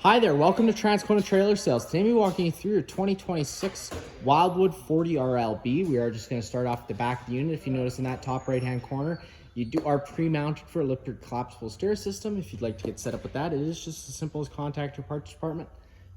Hi there, welcome to Transcona Trailer Sales. Today we'll be walking you through your 2026 Wildwood 40RLB. We are just going to start off the back of the unit. If you notice in that top right hand corner, you are pre-mounted for a lifted collapsible stair system. If you'd like to get set up with that, it is just as simple as contact your parts department.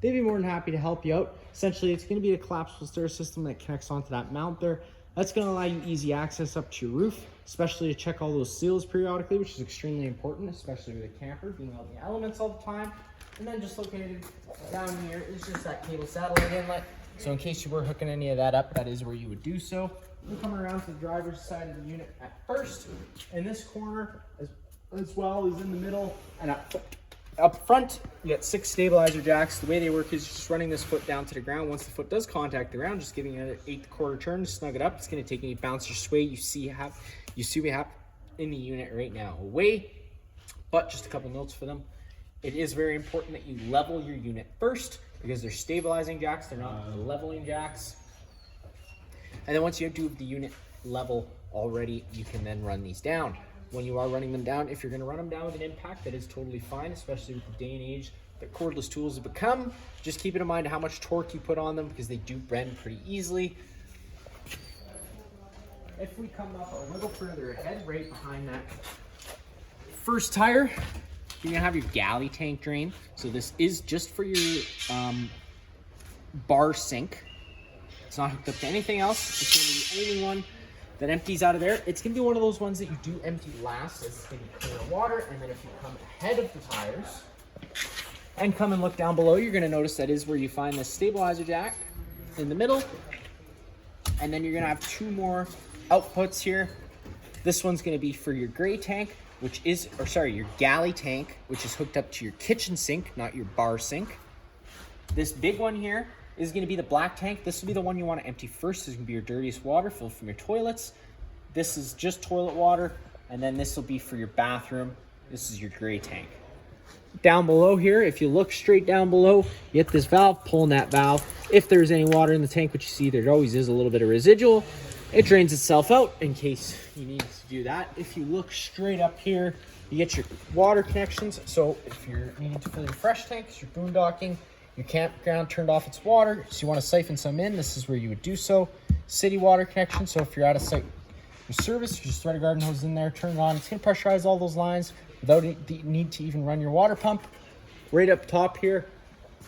They'd be more than happy to help you out. Essentially, it's going to be a collapsible stair system that connects onto that mount there. That's going to allow you easy access up to your roof, especially to check all those seals periodically, which is extremely important, especially with a camper being out in the elements all the time. And then just located down here is just that cable satellite inlet. So in case you were hooking any of that up, that is where you would do so. We'll come around to the driver's side of the unit at first. In this corner, as well as in the middle and up front, you got 6 stabilizer jacks. The way they work is just running this foot down to the ground. Once the foot does contact the ground, just giving it an 1/8 turn to snug it up. It's going to take any bounce or sway you see we have in the unit right now away. But just a couple notes for them. It is very important that you level your unit first because they're stabilizing jacks, they're not leveling jacks. And then once you do the unit level already, you can then run these down. When you are running them down, if you're going to run them down with an impact, that is totally fine, especially with the day and age that cordless tools have become. Just keep it in mind how much torque you put on them because they do bend pretty easily. If we come up a little further ahead, right behind that first tire, you're gonna have your galley tank drain. So this is just for your bar sink. It's not hooked up to anything else. It's gonna be the only one that empties out of there. It's gonna be one of those ones that you do empty last, as it's gonna be clear water. And then if you come ahead of the tires and come and look down below, you're gonna notice that is where you find the stabilizer jack in the middle. And then you're gonna have 2 more outputs here. This one's gonna be for your gray tank, your galley tank, which is hooked up to your kitchen sink, not your bar sink. This big one here is going to be the black tank. This will be the one you want to empty first. This is going to be your dirtiest water filled from your toilets. This is just toilet water, and then this will be for your bathroom. This is your gray tank. Down below here, if you look straight down below, you get this valve, pulling that valve. If there's any water in the tank, which you see there always is a little bit of residual, it drains itself out in case you need to do that. If you look straight up here, you get your water connections. So if you're needing to fill your fresh tanks, you're boondocking, your campground turned off its water, so you want to siphon some in, this is where you would do so. City water connection, so if you're out of site your service, you just thread a garden hose in there, turn it on. It's going to pressurize all those lines without the need to even run your water pump. Right up top here,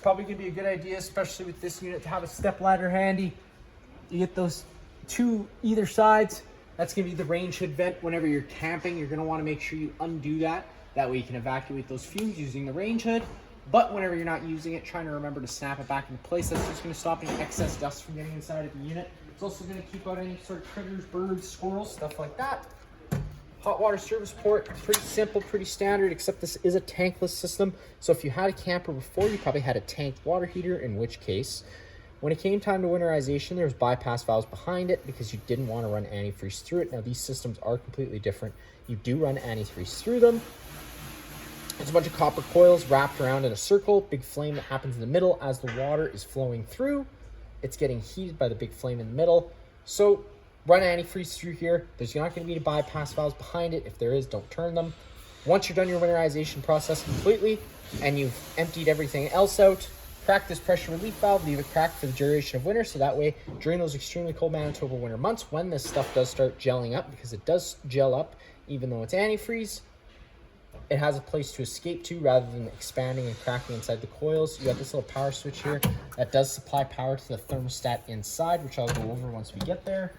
probably going to be a good idea, especially with this unit, to have a step ladder handy. You get those 2 either sides. That's going to be the range hood vent. Whenever you're camping, you're going to want to make sure you undo that. That way you can evacuate those fumes using the range hood. But whenever you're not using it, trying to remember to snap it back into place. That's just going to stop any excess dust from getting inside of the unit. It's also going to keep out any sort of critters, birds, squirrels, stuff like that. Hot water service port, pretty simple, pretty standard, except this is a tankless system. So if you had a camper before, you probably had a tanked water heater, in which case, when it came time to winterization, there was bypass valves behind it because you didn't want to run antifreeze through it. Now, these systems are completely different. You do run antifreeze through them. It's a bunch of copper coils wrapped around in a circle, big flame that happens in the middle as the water is flowing through. It's getting heated by the big flame in the middle. So run antifreeze through here. There's not going to be bypass valves behind it. If there is, don't turn them. Once you're done your winterization process completely and you've emptied everything else out, crack this pressure relief valve, leave it cracked for the duration of winter, so that way during those extremely cold Manitoba winter months, when this stuff does start gelling up, because it does gel up even though it's antifreeze, it has a place to escape to rather than expanding and cracking inside the coils. You got this little power switch here that does supply power to the thermostat inside, which I'll go over once we get there.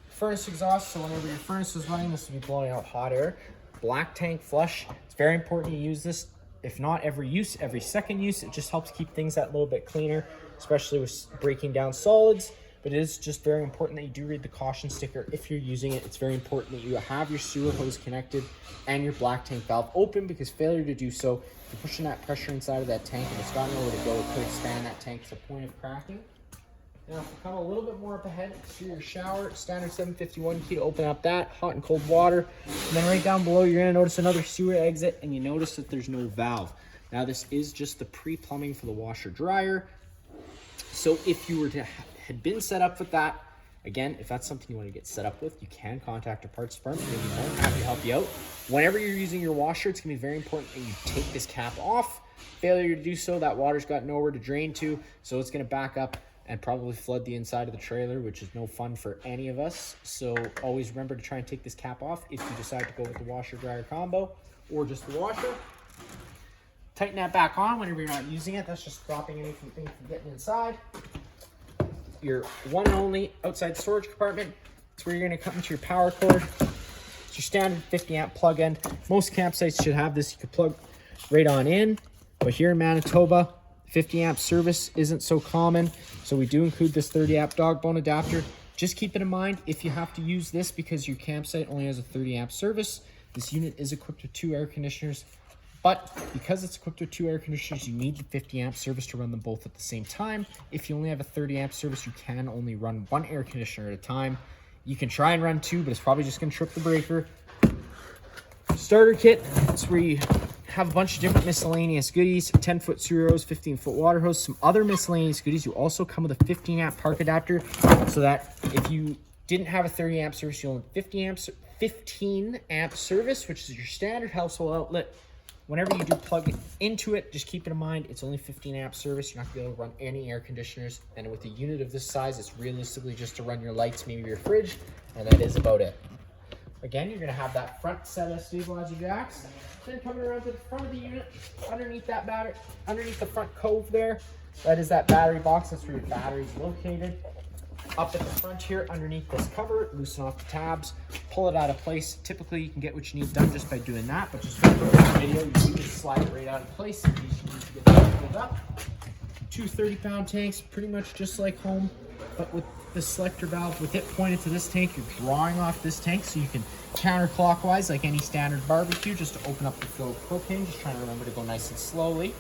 Furnace exhaust, so whenever your furnace is running, this will be blowing out hot air. Black tank flush, it's very important you use this. If not every use, every second use. It just helps keep things that little bit cleaner, especially with breaking down solids. But it is just very important that you do read the caution sticker if you're using it. It's very important that you have your sewer hose connected and your black tank valve open, because failure to do so, if you're pushing that pressure inside of that tank and it's got nowhere to go, it could expand that tank to the point of cracking. Now, if you come a little bit more up ahead to your shower, standard 751 key to open up that, hot and cold water. And then right down below, you're gonna notice another sewer exit, and you notice that there's no valve. Now, this is just the pre-plumbing for the washer dryer. So if you were to had been set up with that, again, if that's something you want to get set up with, you can contact a parts department. They'll be more than happy to help you out. Whenever you're using your washer, it's gonna be very important that you take this cap off. Failure to do so, that water's got nowhere to drain to, so it's going to back up and probably flood the inside of the trailer, which is no fun for any of us. So always remember to try and take this cap off if you decide to go with the washer dryer combo or just the washer. Tighten that back on whenever you're not using it. That's just stopping anything from getting inside. Your one and only outside storage compartment. It's where you're going to come into your power cord. It's your standard 50 amp plug in. Most campsites should have this. You can plug right on in, but here in Manitoba, 50 amp service isn't so common, so we do include this 30 amp dog bone adapter. Just keep it in mind, if you have to use this because your campsite only has a 30 amp service, this unit is equipped with 2 air conditioners, but because it's equipped with 2 air conditioners, you need the 50 amp service to run them both at the same time. If you only have a 30 amp service, you can only run 1 air conditioner at a time. You can try and run 2, but it's probably just going to trip the breaker. Starter kit, it's where you have a bunch of different miscellaneous goodies, 10-foot sewer hose, 15-foot water hose, some other miscellaneous goodies. You also come with a 15 amp park adapter, so that if you didn't have a 30 amp service, you'll have 15 amp service, which is your standard household outlet. Whenever you do plug into it, just keep it in mind, it's only 15 amp service. You're not going to be able to run any air conditioners. And with a unit of this size, it's realistically just to run your lights, maybe your fridge, and that is about it. Again, you're going to have that front set of stabilizer jacks. Then coming around to the front of the unit, underneath that battery, underneath the front cove there, that is that battery box. That's where your battery is located. Up at the front here, underneath this cover, loosen off the tabs, pull it out of place. Typically, you can get what you need done just by doing that, but just for this video, you can just slide it right out of place in case you need to get that pulled up. 2 30-pound tanks, pretty much just like home, but with the selector valve, with it pointed to this tank, you're drawing off this tank so you can counterclockwise like any standard barbecue just to open up the flow of propane. Just trying to remember to go nice and slowly.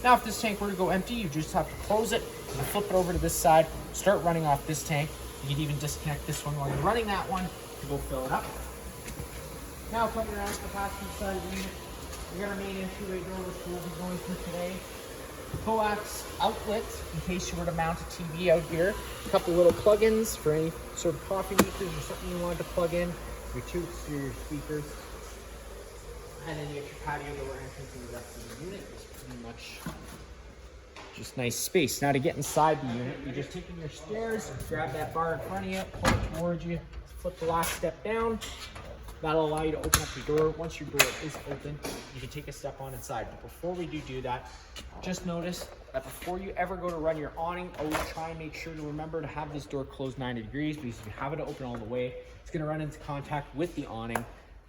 Now if this tank were to go empty, you just have to close it and flip it over to this side, start running off this tank. You can even disconnect this one while you're running that one to go fill it up. Now coming around to the passenger side of the unit, we got our main entryway door, which we'll be going through today. Coax outlet in case you were to mount a TV out here. A couple little plugins for any sort of coffee makers or something you wanted to plug in. Your 2 exterior speakers. And then you get your patio door entrance to the rest of the unit. It's pretty much just nice space. Now to get inside the unit, you're just taking your stairs, grab that bar in front of you, pull it towards you, flip the last step down. That'll allow you to open up your door. Once your door is open, you can take a step on inside. But before we do that, just notice that before you ever go to run your awning, always try and make sure to remember to have this door closed 90 degrees, because if you have it open all the way, it's going to run into contact with the awning,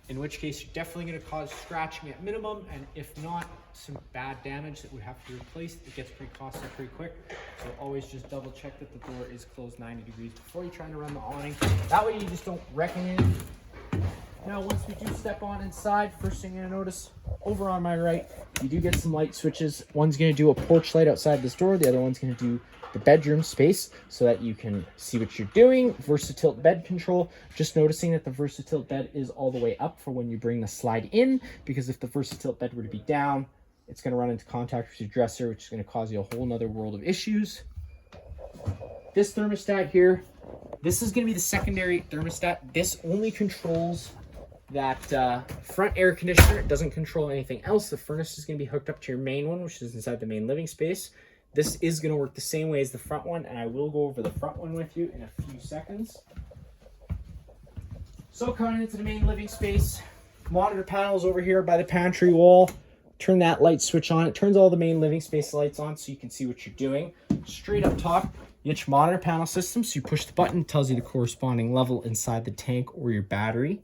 in which case you're definitely going to cause scratching at minimum, and if not, some bad damage that would have to be replaced. It gets pretty costly pretty quick, so always just double check that the door is closed 90 degrees before you try to run the awning. That way you just don't wreck anything. Now, once we do step on inside, first thing you're gonna notice over on my right, you do get some light switches. One's gonna do a porch light outside this door. The other one's gonna do the bedroom space so that you can see what you're doing. Versatilt bed control. Just noticing that the Versatilt bed is all the way up for when you bring the slide in, because if the Versatilt bed were to be down, it's gonna run into contact with your dresser, which is gonna cause you a whole nother world of issues. This thermostat here, this is gonna be the secondary thermostat. This only controls that front air conditioner. It doesn't control anything else. The furnace is going to be hooked up to your main one, which is inside the main living space. This is going to work the same way as the front one, and I will go over the front one with you in a few seconds. So coming into the main living space, monitor panels over here by the pantry wall. Turn that light switch on. It turns all the main living space lights on so you can see what you're doing. Straight up top, you get your monitor panel system. So you push the button, it tells you the corresponding level inside the tank or your battery.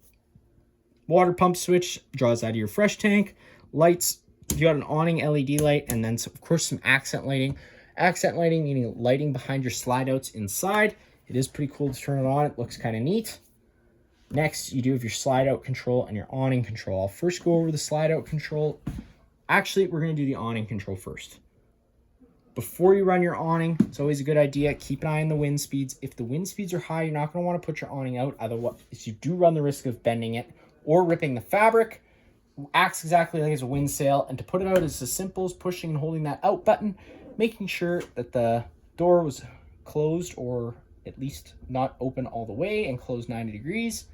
Water pump switch draws out of your fresh tank. Lights, you got an awning LED light, and then of course some accent lighting. Accent lighting meaning lighting behind your slide outs inside. It is pretty cool to turn it on. It looks kind of neat. Next, you do have your slide out control and your awning control. I'll first go over the slide out control. Actually, we're going to do the awning control first. Before you run your awning, it's always a good idea, keep an eye on the wind speeds. If the wind speeds are high, you're not going to want to put your awning out. Otherwise, you do run the risk of bending it or ripping the fabric. Acts exactly like as a wind sail, and to put it out is as simple as pushing and holding that out button, making sure that the door was closed or at least not open all the way and closed 90 degrees.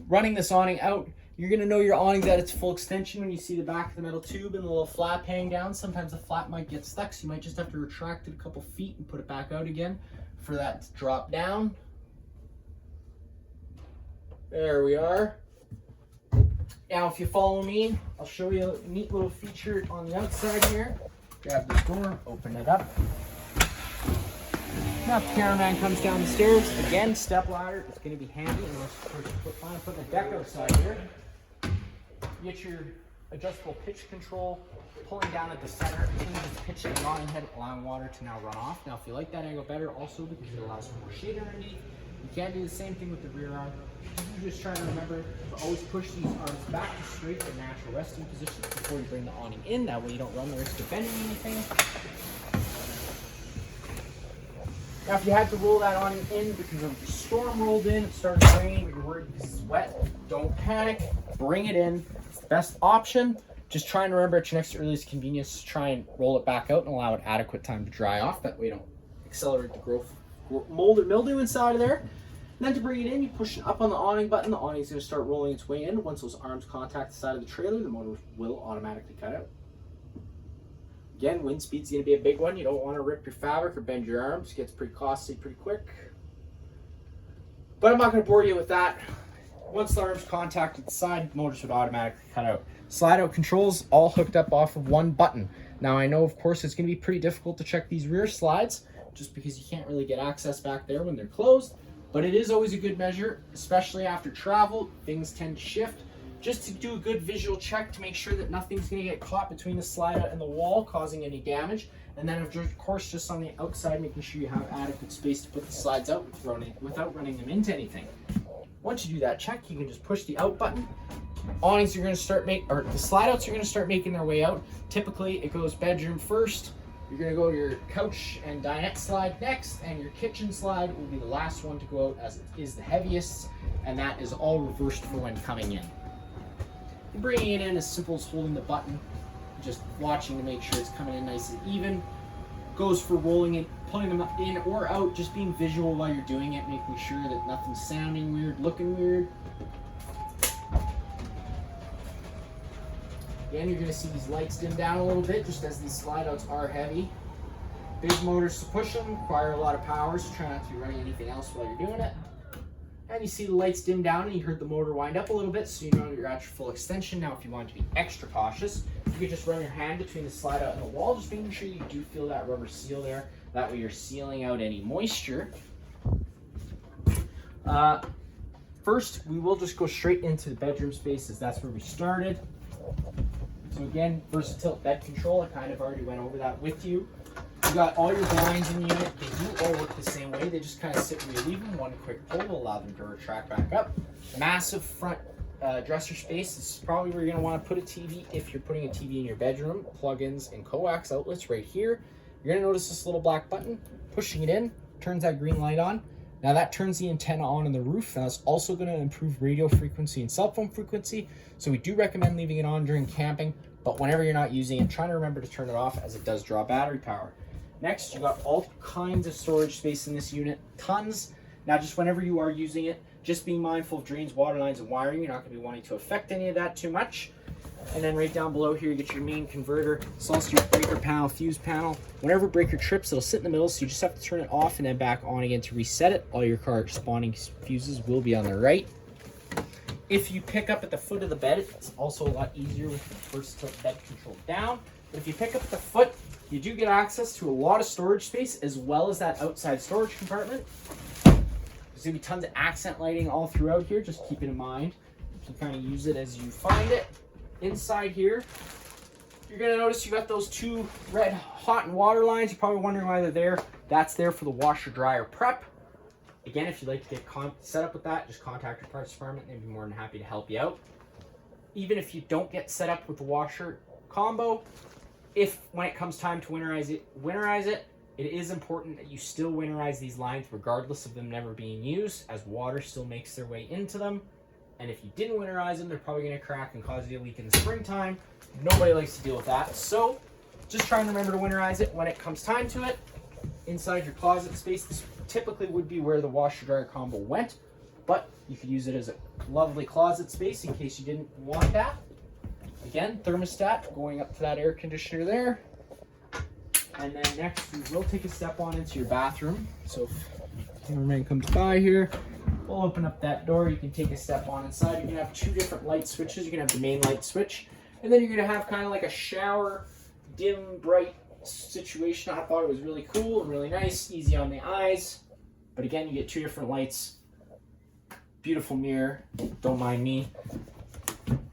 Running this awning out, You're gonna know your awning's at its full extension when you see the back of the metal tube and the little flap hang down. Sometimes the flap might get stuck, so you might just have to retract it a couple feet and put it back out again for that to drop down. There we are. Now, if you follow me, I'll show you a neat little feature on the outside here. Grab this door, open it up. Now, if the cameraman comes down the stairs, again, step ladder is going to be handy unless you plan on putting a deck outside here. You get your adjustable pitch control, pulling down at the center, changes the pitch of the awning head, allowing water to now run off. Now, if you like that angle better, also because it allows for more shade underneath, you can do the same thing with the rear arm. You're just trying to remember to always push these arms back to straight to natural resting positions before you bring the awning in. That way you don't run the risk of bending anything. Now, if you had to roll that awning in because of the storm rolled in, it started raining, but you're worried because it's wet, don't panic. Bring it in. It's the best option. Just try and remember at your next earliest convenience to try and roll it back out and allow it adequate time to dry off. That way you don't accelerate the growth of mold or mildew inside of there. And then to bring it in, you push it up on the awning button. The awning is going to start rolling its way in. Once those arms contact the side of the trailer, the motor will automatically cut out. Again, wind speed's going to be a big one. You don't want to rip your fabric or bend your arms. It gets pretty costly pretty quick. But I'm not going to bore you with that. Once the arms contacted the side, the motor should automatically cut out. Slide out controls all hooked up off of one button. Now I know, of course, it's going to be pretty difficult to check these rear slides just because you can't really get access back there when they're closed. But it is always a good measure, especially after travel. Things tend to shift. Just to do a good visual check to make sure that nothing's going to get caught between the slide out and the wall, causing any damage. And then, of course, just on the outside, making sure you have adequate space to put the slides out without running them into anything. Once you do that check, you can just push the out button. Awnings are going to start the slide outs are going to start making their way out. Typically, it goes bedroom first. You're going to go to your couch and dinette slide next, and your kitchen slide will be the last one to go out as it is the heaviest, and that is all reversed for when coming in. And bringing it in as simple as holding the button, just watching to make sure it's coming in nice and even. Goes for rolling it, pulling them in or out, just being visual while you're doing it, making sure that nothing's sounding weird, looking weird. Again, you're going to see these lights dim down a little bit just as these slide outs are heavy. Big motors to push them require a lot of power, so try not to be running anything else while you're doing it. And you see the lights dim down and you heard the motor wind up a little bit, so you know you're at your full extension. Now, if you want to be extra cautious, you can just run your hand between the slide out and the wall, just making sure you do feel that rubber seal there. That way you're sealing out any moisture. First, we will just go straight into the bedroom space as that's where we started. So again, versatile bed control, I kind of already went over that with you. You got all your blinds in the unit. They do all work the same way. They just kind of sit where you leave them. One quick pull will allow them to retract back up. Massive front dresser space. This is probably where you're going to want to put a TV if you're putting a TV in your bedroom. Plugins and coax outlets right here. You're going to notice this little black button. Pushing it in turns that green light on. Now that turns the antenna on in the roof. Now it's also going to improve radio frequency and cell phone frequency. So we do recommend leaving it on during camping. But whenever you're not using it, try to remember to turn it off as it does draw battery power. Next, you got all kinds of storage space in this unit, tons. Now, just whenever you are using it, just being mindful of drains, water lines, and wiring. You're not going to be wanting to affect any of that too much. And then right down below here, you get your main converter. It's also your breaker panel, fuse panel. Whenever a breaker trips, it'll sit in the middle, so you just have to turn it off and then back on again to reset it. All your corresponding fuses will be on the right. If you pick up at the foot of the bed, it's also a lot easier with the versatile bed control down. But if you pick up at the foot, you do get access to a lot of storage space as well as that outside storage compartment. There's going to be tons of accent lighting all throughout here. Just keep it in mind. You can kind of use it as you find it. Inside here, you're going to notice you got those two red hot and water lines. You're probably wondering why they're there. That's there for the washer dryer prep. Again, if you'd like to get set up with that, just contact your parts department. They'd be more than happy to help you out. Even if you don't get set up with the washer combo, when it comes time to winterize it, it is important that you still winterize these lines regardless of them never being used, as water still makes their way into them. And if you didn't winterize them, they're probably going to crack and cause you a leak in the springtime. Nobody likes to deal with that. So just try and remember to winterize it when it comes time to it. Inside your closet space, this typically would be where the washer dryer combo went. but you could use it as a lovely closet space in case you didn't want that. Again, thermostat going up to that air conditioner there. And then next, we will take a step on into your bathroom. So if cameraman comes by here, we'll open up that door. You can take a step on inside. You're gonna have two different light switches. You're gonna have the main light switch, and then you're gonna have kind of like a shower, dim, bright situation. I thought it was really cool and really nice, easy on the eyes. But again, you get two different lights. Beautiful mirror, don't mind me.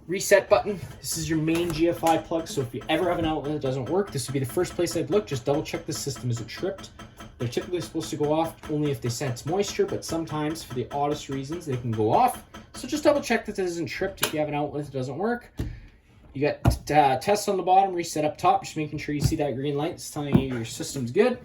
Reset button. This is your main GFI plug, so if you ever have an outlet that doesn't work, this would be the first place I'd look. Just double check the system. Is it tripped? They're typically supposed to go off only if they sense moisture, but sometimes for the oddest reasons they can go off. So just double check that it isn't tripped if you have an outlet that doesn't work. You got test on the bottom, reset up top, just making sure you see that green light. It's telling you your system's good.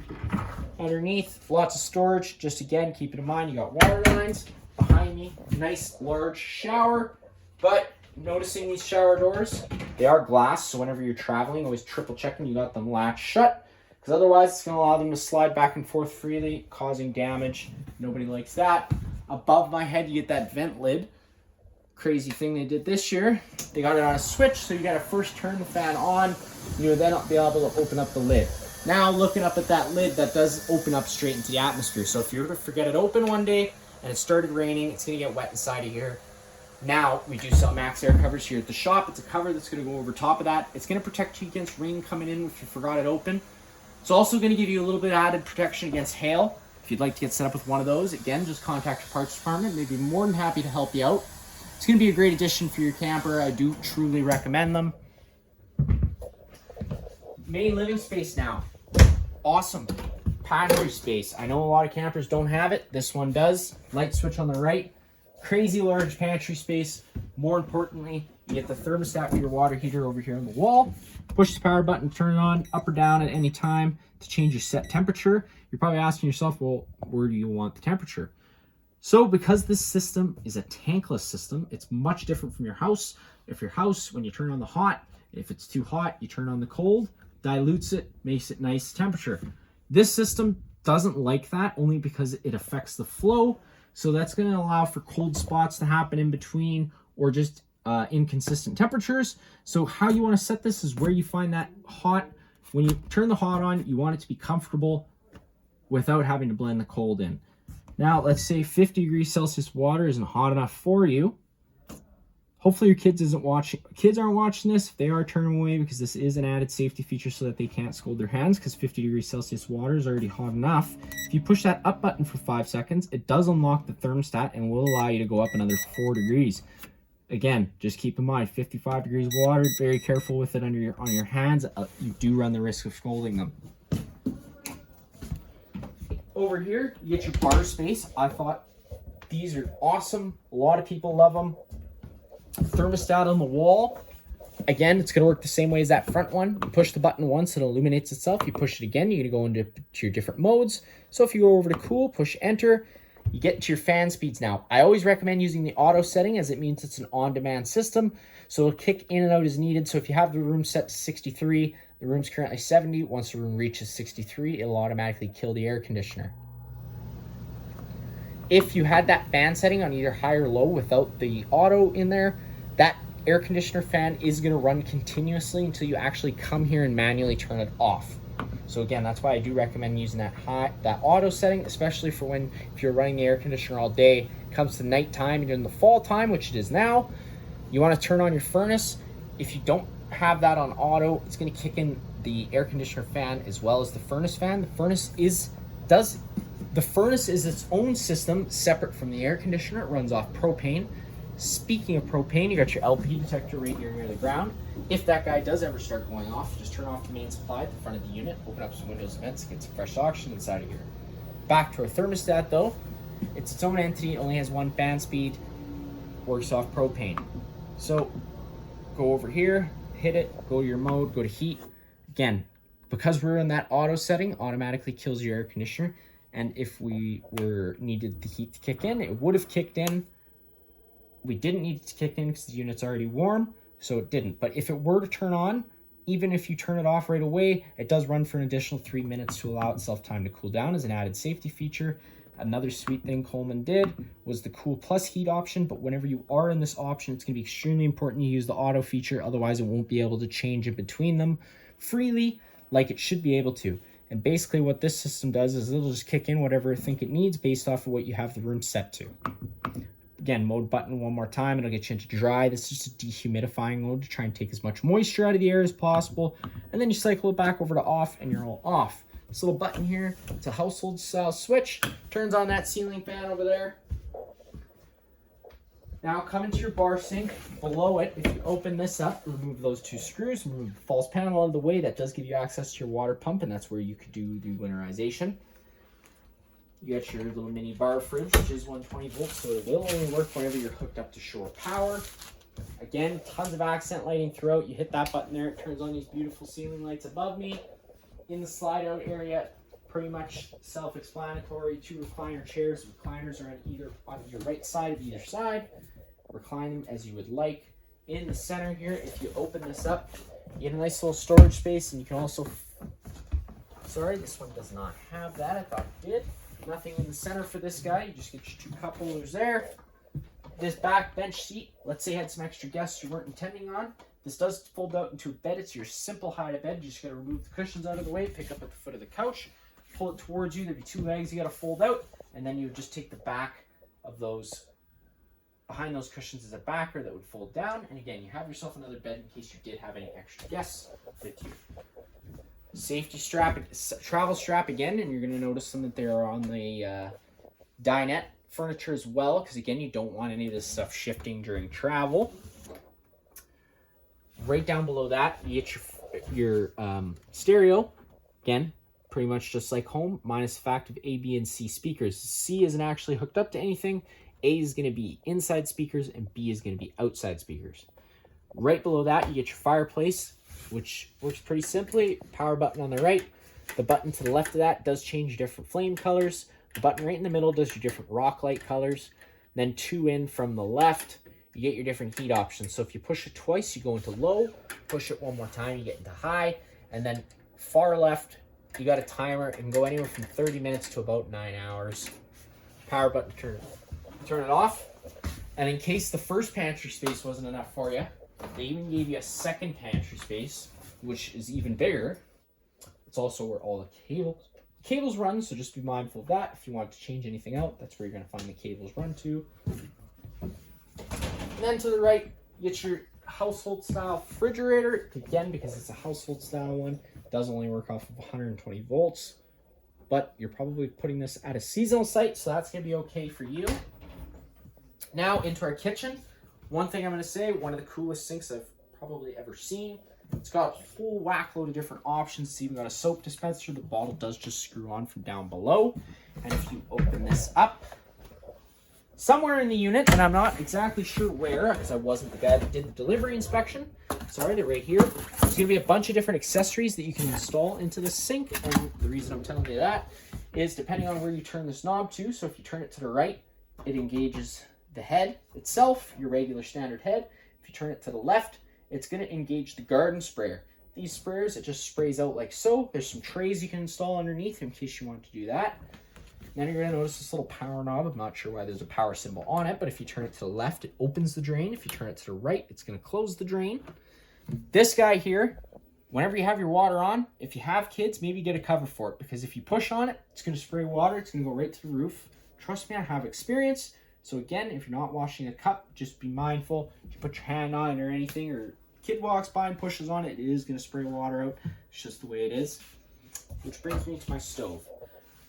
Underneath, lots of storage. Just again, keep it in mind, you got water lines behind me. Nice large shower, but noticing these shower doors, they are glass, so whenever you're traveling, always triple checking you got them latched shut, because otherwise it's going to allow them to slide back and forth freely, causing damage. Nobody likes that. Above my head, you get that vent lid. Crazy thing they did this year. They got it on a switch, so you got to first turn the fan on. You'll then be able to open up the lid. Now, looking up at that lid, that does open up straight into the atmosphere. So if you were to forget it open one day and it started raining, it's going to get wet inside of here. Now, we do sell max air covers here at the shop. It's a cover that's going to go over top of that. It's going to protect you against rain coming in if you forgot it open. It's also going to give you a little bit of added protection against hail. If you'd like to get set up with one of those, again, just contact your parts department. They'd be more than happy to help you out. It's going to be a great addition for your camper. I do truly recommend them. Main living space now. Awesome. Pantry space. I know a lot of campers don't have it. This one does. Light switch on the right. Crazy large pantry space. More importantly, you get the thermostat for your water heater over here on the wall. Push the power button, turn it on, up or down at any time to change your set temperature. You're probably asking yourself, well, where do you want the temperature? So because this system is a tankless system, it's much different from your house. If your house, when you turn on the hot, if it's too hot, you turn on the cold, dilutes it, makes it nice temperature. This system doesn't like that, only because it affects the flow. So that's going to allow for cold spots to happen in between, or just inconsistent temperatures. So how you want to set this is where you find that hot. When you turn the hot on, you want it to be comfortable without having to blend the cold in. Now, let's say 50 degrees Celsius water isn't hot enough for you. Hopefully your kids aren't watching this. If they are, turn them away, because this is an added safety feature so that they can't scald their hands, because 50 degrees Celsius water is already hot enough. If you push that up button for 5 seconds, it does unlock the thermostat and will allow you to go up another 4 degrees. Again, just keep in mind, 55 degrees water, very careful with it on your hands. You do run the risk of scalding them. Over here, you get your bar space. I thought these are awesome. A lot of people love them. Thermostat on the wall. Again, it's going to work the same way as that front one. You push the button once, it illuminates itself. You push it again, you're going to go into your different modes. So if you go over to cool, push enter, you get into your fan speeds now. I always recommend using the auto setting, as it means it's an on-demand system. So it'll kick in and out as needed. So if you have the room set to 63, the room's currently 70. Once the room reaches 63, it'll automatically kill the air conditioner. If you had that fan setting on either high or low without the auto in there, that air conditioner fan is going to run continuously until you actually come here and manually turn it off. So again, that's why I do recommend using that auto setting, especially for if you're running the air conditioner all day. It comes to nighttime and in the fall time, which it is now, you want to turn on your furnace. If you don't have that on auto, it's going to kick in the air conditioner fan as well as the furnace fan. The furnace is its own system separate from the air conditioner. It runs off propane. Speaking of propane, you got your LP detector right here near the ground. If that guy does ever start going off, just turn off the main supply at the front of the unit, open up some windows and vents, get some fresh oxygen inside of here. Back to our thermostat though. It's its own entity, it only has one fan speed, works off propane. So go over here, hit it, go to your mode, go to heat. Again, because we're in that auto setting, automatically kills your air conditioner. And if we needed the heat to kick in, it would have kicked in. We didn't need it to kick in because the unit's already warm, so it didn't. But if it were to turn on, even if you turn it off right away, it does run for an additional 3 minutes to allow itself time to cool down as an added safety feature. Another sweet thing Coleman did was the Cool Plus heat option, but whenever you are in this option, it's going to be extremely important you use the auto feature, otherwise it won't be able to change in between them freely like it should be able to. And basically what this system does is it'll just kick in whatever I think it needs based off of what you have the room set to. Again, mode button one more time, it'll get you into dry. This is just a dehumidifying mode to try and take as much moisture out of the air as possible. And then you cycle it back over to off and you're all off. This little button here, it's a household style switch, turns on that ceiling fan over there. Now come into your bar sink. Below it, if you open this up, remove those two screws, remove the false panel out of the way. That does give you access to your water pump, and that's where you could do the winterization. You got your little mini bar fridge, which is 120 volts, so it will only work whenever you're hooked up to shore power. Again, tons of accent lighting throughout. You hit that button there, it turns on these beautiful ceiling lights above me. In the slide out area, pretty much self-explanatory. 2 recliner chairs. Recliners are on your right side of either side. Recline them as you would like. In the center here, if you open this up, you get a nice little storage space, and you can also, sorry, this one does not have that. I thought it did. Nothing in the center for this guy. You just get your 2 cup holders there. This back bench seat, let's say you had some extra guests you weren't intending on. This does fold out into a bed. It's your simple hide bed. You just got to remove the cushions out of the way, pick up at the foot of the couch, pull it towards you. There'd be 2 legs you got to fold out, and then you would just take the back of those, behind those cushions is a backer that would fold down. And again, you have yourself another bed in case you did have any extra guests with you. Safety strap, travel strap again, and you're going to notice them that they are on the dinette furniture as well, because again, you don't want any of this stuff shifting during travel. Right down below that, you get your stereo. Again, pretty much just like home, minus the fact of A, B, and C speakers. C isn't actually hooked up to anything. A is going to be inside speakers, and B is going to be outside speakers. Right below that, you get your fireplace, which works pretty simply. Power button on the right. The button to the left of that does change different flame colors. The button right in the middle does your different rock light colors. Then 2 in from the left, you get your different heat options. So if you push it twice, you go into low. Push it one more time, you get into high. And then far left, you got a timer. It can go anywhere from 30 minutes to about 9 hours. Power button to turn it off. And in case the first pantry space wasn't enough for you, they even gave you a second pantry space, which is even bigger. It's also where all the cables run, so just be mindful of that. If you want to change anything out, that's where you're going to find the cables run to. And then to the right, you get your household style refrigerator. Again, because it's a household style one, it does only work off of 120 volts. But you're probably putting this at a seasonal site, so that's going to be okay for you. Now into our kitchen. One thing I'm going to say, one of the coolest sinks I've probably ever seen. It's got a whole whack load of different options. It's even got a soap dispenser. The bottle does just screw on from down below. And if you open this up, somewhere in the unit, and I'm not exactly sure where, because I wasn't the guy that did the delivery inspection. Sorry, they're right here. There's going to be a bunch of different accessories that you can install into the sink. And the reason I'm telling you that is depending on where you turn this knob to. So if you turn it to the right, it engages the head itself, your regular standard head. If you turn it to the left, it's going to engage the garden sprayer. These sprayers, it just sprays out like so. There's some trays you can install underneath in case you want to do that. Then you're going to notice this little power knob. I'm not sure why there's a power symbol on it, but if you turn it to the left, it opens the drain. If you turn it to the right, it's going to close the drain. This guy here, whenever you have your water on, if you have kids, maybe get a cover for it, because if you push on it, it's going to spray water. It's going to go right to the roof. Trust me, I have experience. So again, if you're not washing a cup, just be mindful. If you put your hand on it or anything, or kid walks by and pushes on it, it is going to spray water out. It's just the way it is. Which brings me to my stove.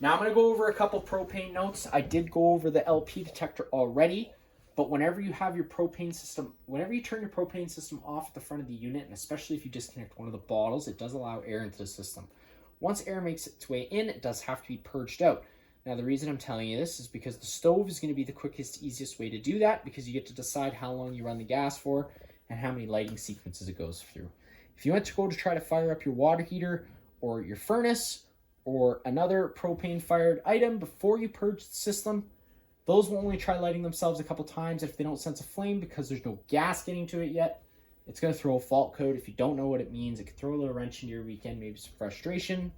Now I'm going to go over a couple propane notes. I did go over the LP detector already, but whenever you have your propane system, whenever you turn your propane system off at the front of the unit, and especially if you disconnect one of the bottles, it does allow air into the system. Once air makes its way in, it does have to be purged out. Now, the reason I'm telling you this is because the stove is going to be the quickest, easiest way to do that, because you get to decide how long you run the gas for and how many lighting sequences it goes through. If you went to go to try to fire up your water heater or your furnace or another propane-fired item before you purge the system, those will only try lighting themselves a couple times. If they don't sense a flame because there's no gas getting to it yet, it's going to throw a fault code. If you don't know what it means, it could throw a little wrench into your weekend, maybe some frustration.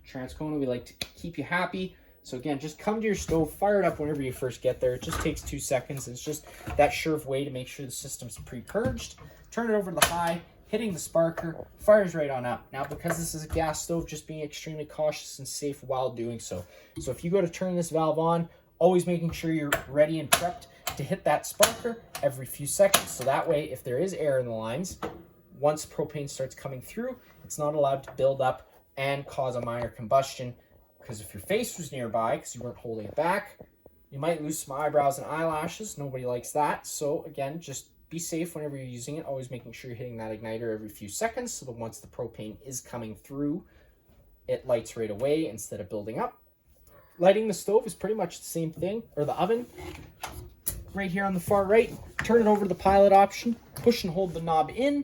Transcona, we like to keep you happy. So again, just come to your stove, fire it up whenever you first get there. It just takes 2 seconds. It's just that sure way to make sure the system's pre-purged. Turn it over to the high, hitting the sparker, fires right on up. Now, because this is a gas stove, just being extremely cautious and safe while doing so. So if you go to turn this valve on, always making sure you're ready and prepped to hit that sparker every few seconds. So that way, if there is air in the lines, once propane starts coming through, it's not allowed to build up and cause a minor combustion. Because if your face was nearby, because you weren't holding it back, you might lose some eyebrows and eyelashes. Nobody likes that. So again, just be safe whenever you're using it. Always making sure you're hitting that igniter every few seconds so that once the propane is coming through, it lights right away instead of building up. Lighting the stove is pretty much the same thing, or the oven. Right here on the far right, turn it over to the pilot option, push and hold the knob in,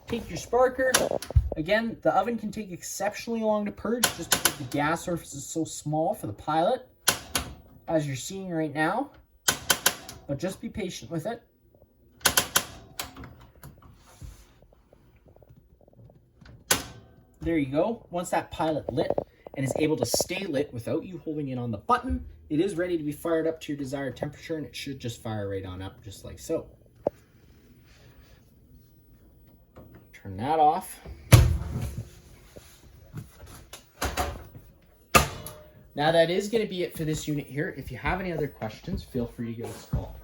take your sparker. Again, the oven can take exceptionally long to purge just because the gas surface is so small for the pilot, as you're seeing right now. But just be patient with it. There you go. Once that pilot lit and is able to stay lit without you holding it on the button, it is ready to be fired up to your desired temperature, and it should just fire right on up, just like so. Turn that off. Now that is going to be it for this unit here. If you have any other questions, feel free to give us a call.